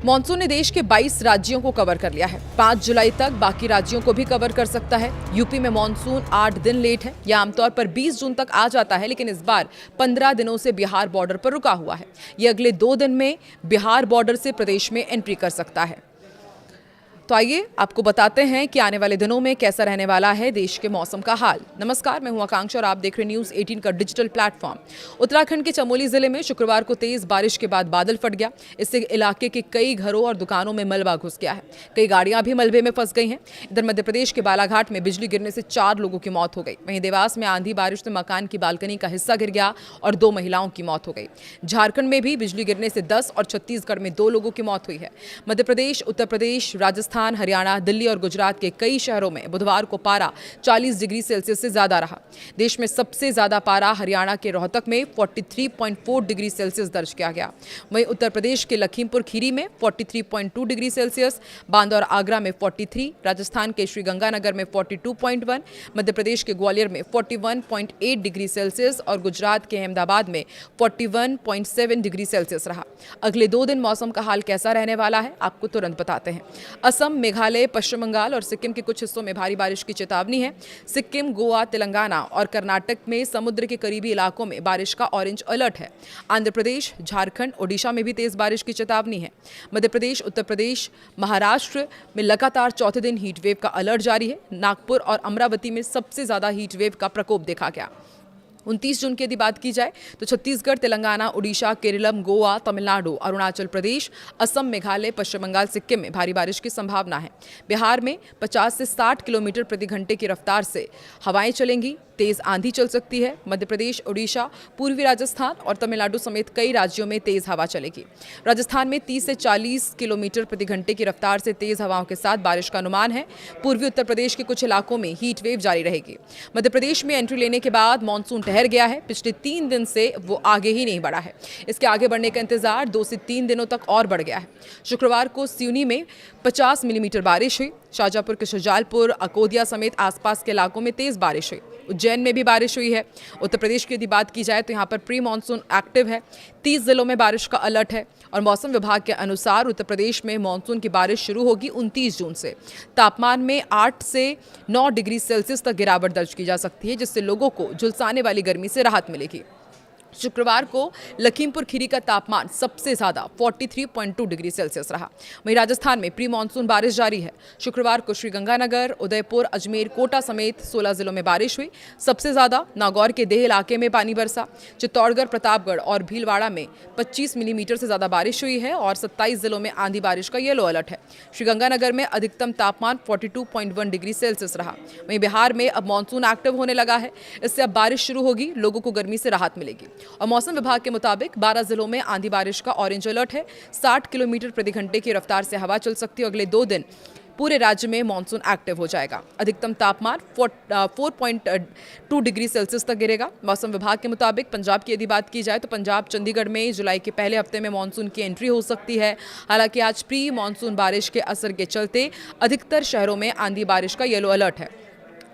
Monsoon ने देश के 22 राज्यों को कवर कर लिया है। 5 जुलाई तक बाकी राज्यों को भी कवर कर सकता है। यूपी में मॉनसून 8 दिन लेट है। यह आमतौर पर 20 जून तक आ जाता है, लेकिन इस बार 15 दिनों से बिहार बॉर्डर पर रुका हुआ है। यह अगले 2 दिन में बिहार बॉर्डर से प्रदेश में एंट्री कर सकता है। तो आइए आपको बताते हैं कि आने वाले दिनों में कैसा रहने वाला है देश के मौसम का हाल। नमस्कार, मैं हूं आकांक्षा और आप देख रहे हैं न्यूज़ 18 का डिजिटल प्लेटफॉर्म। उत्तराखंड के चमोली जिले में शुक्रवार को तेज बारिश के बाद बादल फट गया। इससे इलाके के कई घरों और दुकानों में मलबा घुस गया है। कई गाड़ियां भी मलबे में फंस गई हैं। इधर मध्य प्रदेश के बालाघाट में बिजली गिरने से 4 लोगों की मौत हो गई। वहीं देवास में आंधी बारिश से मकान की बालकनी का हिस्सा गिर गया और 2 महिलाओं की मौत हो गई। झारखंड में भी बिजली गिरने से 10 और छत्तीसगढ़ में 2 लोगों की मौत हुई है। मध्य प्रदेश, उत्तर प्रदेश, राजस्थान, हरियाणा, दिल्ली और गुजरात के कई शहरों में बुधवार को पारा 40 डिग्री सेल्सियस से ज्यादा रहा। देश में सबसे ज्यादा पारा हरियाणा के रोहतक में 43.4 डिग्री सेल्सियस दर्ज किया गया। वहीं उत्तर प्रदेश के लखीमपुर खीरी में 43.2 डिग्री सेल्सियस, बांदा और आगरा में 43, राजस्थान के श्रीगंगानगर में 42.1, मध्य प्रदेश के ग्वालियर में 41.8 डिग्री सेल्सियस और गुजरात के अहमदाबाद में 41.7 डिग्री सेल्सियस रहा। अगले 2 दिन मौसम का हाल कैसा रहने वाला है, आपको तुरंत बताते हैं। असम, मेघालय, पश्चिम बंगाल और सिक्किम के कुछ हिस्सों में भारी बारिश की चेतावनी है। सिक्किम, गोवा, तेलंगाना और कर्नाटक में समुद्र के करीबी इलाकों में बारिश का ऑरेंज अलर्ट है। आंध्र प्रदेश, झारखंड, ओडिशा में भी तेज बारिश की चेतावनी है। मध्य प्रदेश, उत्तर प्रदेश, महाराष्ट्र में लगातार चौथे दिन हीट वेव का अलर्ट जारी है। नागपुर और अमरावती में सबसे ज्यादा हीट वेव का प्रकोप देखा गया। 29 जून की यदि बात की जाए तो छत्तीसगढ़, तेलंगाना, उड़ीसा, केरलम, गोवा, तमिलनाडु, अरुणाचल प्रदेश, असम, मेघालय, पश्चिम बंगाल, सिक्किम में भारी बारिश की संभावना है। बिहार में 50 से 60 किलोमीटर प्रति घंटे की रफ्तार से हवाएं चलेंगी। तेज आंधी चल सकती है। मध्य प्रदेश, उड़ीसा, पूर्वी राजस्थान और तमिलनाडु समेत कई राज्यों में तेज हवा चलेगी। राजस्थान में 30 से 40 किलोमीटर प्रति घंटे की रफ्तार से तेज हवाओं के साथ बारिश का अनुमान है। पूर्वी उत्तर प्रदेश के कुछ इलाकों में हीट वेव जारी रहेगी। मध्य प्रदेश में एंट्री लेने के बाद मानसून ठहर गया है। पिछले 3 दिन से वो आगे ही नहीं बढ़ा है। इसके आगे बढ़ने का इंतजार 2 से 3 दिनों तक और बढ़ गया है। शुक्रवार को सिवनी में 50 मिलीमीटर बारिश हुई। शाजापुर के शुजालपुर, अकोदिया समेत आसपास के इलाकों में तेज बारिश हुई। उज्जैन में भी बारिश हुई है। उत्तर प्रदेश की यदि बात की जाए तो यहाँ पर प्री मानसून एक्टिव है। 30 जिलों में बारिश का अलर्ट है और मौसम विभाग के अनुसार उत्तर प्रदेश में मानसून की बारिश शुरू होगी 29 जून से। तापमान में 8 से 9 डिग्री सेल्सियस तक गिरावट दर्ज की जा सकती है, जिससे लोगों को झुलसाने वाली गर्मी से राहत मिलेगी। शुक्रवार को लखीमपुर खीरी का तापमान सबसे ज्यादा 43.2 डिग्री सेल्सियस रहा। वहीं राजस्थान में प्री मानसून बारिश जारी है। शुक्रवार को श्रीगंगानगर, उदयपुर, अजमेर, कोटा समेत 16 जिलों में बारिश हुई। सबसे ज्यादा नागौर के देह इलाके में पानी बरसा। चित्तौड़गढ़, प्रतापगढ़ और भीलवाड़ा में 25 मिलीमीटर से ज्यादा बारिश हुई है और 27 जिलों में आंधी बारिश का येलो अलर्ट है। श्रीगंगानगर में अधिकतम तापमान 42.1 डिग्री सेल्सियस रहा। वहीं बिहार में अब मानसून एक्टिव होने लगा है। इससे अब बारिश शुरू होगी, लोगों को गर्मी से राहत मिलेगी। और मौसम विभाग के मुताबिक 12 जिलों में आंधी बारिश का ऑरेंज अलर्ट है। 60 किलोमीटर प्रति घंटे की रफ्तार से हवा चल सकती है। अगले 2 दिन पूरे राज्य में मानसून एक्टिव हो जाएगा। अधिकतम तापमान 4.2 डिग्री सेल्सियस तक गिरेगा। मौसम विभाग के मुताबिक पंजाब की यदि बात की जाए तो पंजाब, चंडीगढ़ में जुलाई के पहले हफ्ते में मानसून की एंट्री हो सकती है। हालांकि आज प्री मानसून बारिश के असर के चलते अधिकतर शहरों में आंधी बारिश का येलो अलर्ट है।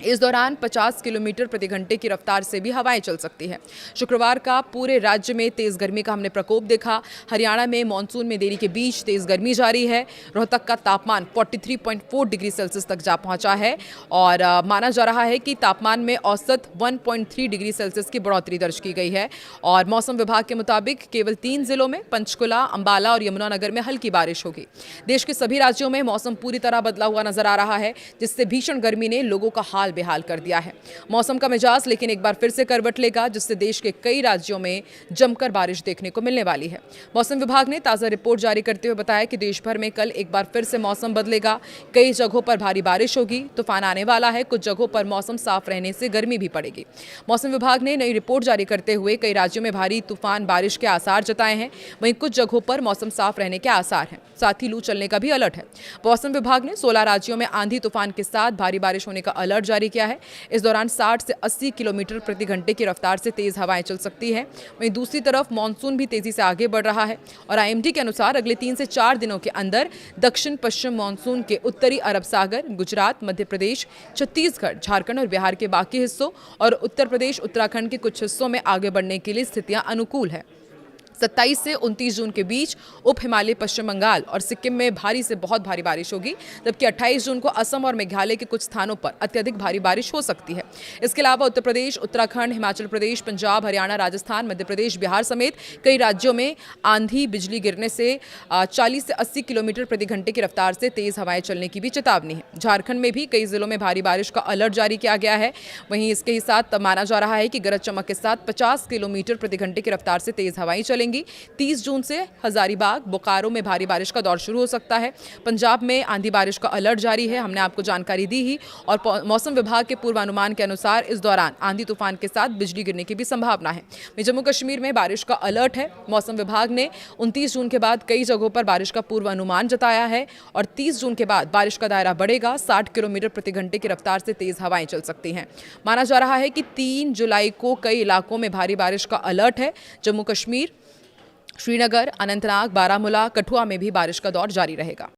इस दौरान 50 किलोमीटर प्रति घंटे की रफ्तार से भी हवाएं चल सकती है। शुक्रवार का पूरे राज्य में तेज गर्मी का हमने प्रकोप देखा। हरियाणा में मानसून में देरी के बीच तेज गर्मी जारी है। रोहतक का तापमान 43.4 डिग्री सेल्सियस तक जा पहुंचा है और माना जा रहा है कि तापमान में औसत 1.3 डिग्री सेल्सियस की बढ़ोतरी दर्ज की गई है। और मौसम विभाग के मुताबिक केवल 3 जिलों में पंचकुला, अंबाला और यमुनानगर में हल्की बारिश होगी। देश के सभी राज्यों में मौसम पूरी तरह बदला हुआ नजर आ रहा है, जिससे भीषण गर्मी ने लोगों का हाल बेहाल कर दिया है। मौसम का मिजाज लेकिन एक बार फिर से करवट लेगा, जिससे देश के कई राज्यों में जमकर बारिश देखने को मिलने वाली है। मौसम विभाग ने ताजा रिपोर्ट जारी करते हुए बताया कि देश भर में कल एक बार फिर से मौसम बदलेगा। कई जगहों पर भारी बारिश होगी, तूफान आने वाला है। कुछ जगहों पर मौसम साफ रहने से गर्मी भी पड़ेगी। मौसम विभाग ने नई रिपोर्ट जारी करते हुए कई राज्यों में भारी तूफान बारिश के आसार जताए हैं। वहीं कुछ जगहों पर मौसम साफ रहने के आसार हैं। साथ ही लू चलने का भी अलर्ट है। मौसम विभाग ने 16 राज्यों में आंधी तूफान के साथ भारी बारिश होने का अलर्ट जारी किया है। इस दौरान 60 से 80 किलोमीटर प्रति घंटे की रफ्तार से तेज हवाएं चल सकती है। वहीं दूसरी तरफ मानसून भी तेजी से आगे बढ़ रहा है और आईएमडी के अनुसार अगले 3 से 4 दिनों के अंदर दक्षिण पश्चिम मानसून के उत्तरी अरब सागर, गुजरात, मध्य प्रदेश, छत्तीसगढ़, झारखंड और बिहार के बाकी हिस्सों और उत्तर प्रदेश, उत्तराखंड के कुछ हिस्सों में आगे बढ़ने के लिए स्थितियां अनुकूल है। 27 से 29 जून के बीच उप हिमालय, पश्चिम बंगाल और सिक्किम में भारी से बहुत भारी बारिश होगी, जबकि 28 जून को असम और मेघालय के कुछ स्थानों पर अत्यधिक भारी बारिश हो सकती है। इसके अलावा उत्तर प्रदेश, उत्तराखंड, हिमाचल प्रदेश, पंजाब, हरियाणा, राजस्थान, मध्य प्रदेश, बिहार समेत कई राज्यों में आंधी, बिजली गिरने से 40 से 80 किलोमीटर प्रति घंटे की रफ्तार से तेज हवाएं चलने की भी चेतावनी है। झारखंड में भी कई जिलों में भारी बारिश का अलर्ट जारी किया गया है। वहीं इसके ही साथ माना जा रहा है कि गरज चमक के साथ 50 किलोमीटर प्रति घंटे की रफ्तार से तेज हवाएं चलेंगी। 30 जून से हजारीबाग, बोकारो में भारी बारिश का दौर शुरू हो सकता है। पंजाब में आंधी बारिश का अलर्ट जारी है, हमने आपको जानकारी दी ही। और मौसम विभाग के पूर्वानुमान के अनुसार इस दौरान आंधी तूफान के साथ बिजली गिरने की भी संभावना है। जम्मू कश्मीर में बारिश का अलर्ट है। मौसम विभाग ने 29 जून के बाद कई जगहों पर बारिश का पूर्वानुमान जताया है और 30 जून के बाद बारिश का दायरा बढ़ेगा। 60 किलोमीटर प्रति घंटे की रफ्तार से तेज हवाएं चल सकती हैं। माना जा रहा है कि 3 जुलाई को कई इलाकों में भारी बारिश का अलर्ट है। जम्मू कश्मीर, श्रीनगर, अनंतनाग, बारामूला, कठुआ में भी बारिश का दौर जारी रहेगा।